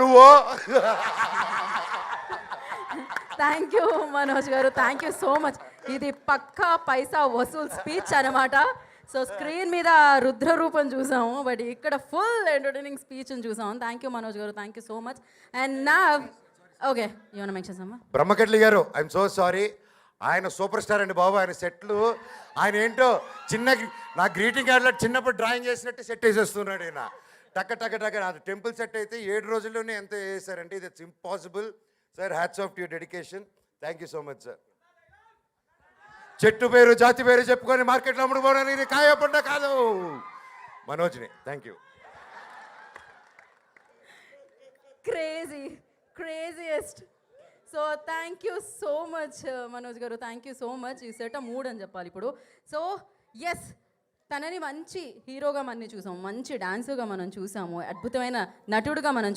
నువ్వు. Thank you Manoj గారు, thank you so much. ఇది పక్కా పైసా వసూల్ స్పీచ్ అనమాట. సో స్క్రీన్ మీద రుద్ర రూపం చూసాము, బట్ ఇక్కడ ఫుల్ ఎంటర్టైనింగ్ స్పీచ్ని చూసాము. థ్యాంక్ యూ మనోజ్ గారు, thank you so much. And నా ఓకే ఏమన్నా మెన్షన్ అమ్మా. బ్రహ్మకట్లి గారు, ఐఎమ్ సో సారీ. ఆయన సూపర్ స్టార్ అండి బాబు. ఆయన సెట్లు ఆయన ఏంటో చిన్న నా గ్రీటింగ్ కార్డులో చిన్నప్పుడు డ్రాయింగ్ చేసినట్టు సెట్ వేసేస్తున్నాడు ఆయన. టక్క టక్క టక్క. అది టెంపుల్ సెట్ అయితే 7 రోజుల్లోనే ఎంత వేసారంటే ఇది it's impossible. Sir hats off to your dedication. Thank you so much sir. చెట్టు పేరు జాతి పేరు చెప్పుకొని మార్కెట్లో అమ్ముడుపోవడానికి ఇది కాయపడ్డ కాదు. మనోజ్ని thank you. Craziest. So thank you so much Manoj గారు, థ్యాంక్ యూ సో మచ్. ఈ సెట్ 3 అని చెప్పాలి ఇప్పుడు. సో ఎస్, తనని మంచి హీరోగా మనం చూసాము, మంచి డాన్సర్గా మనం చూసాము, అద్భుతమైన నటుడుగా మనం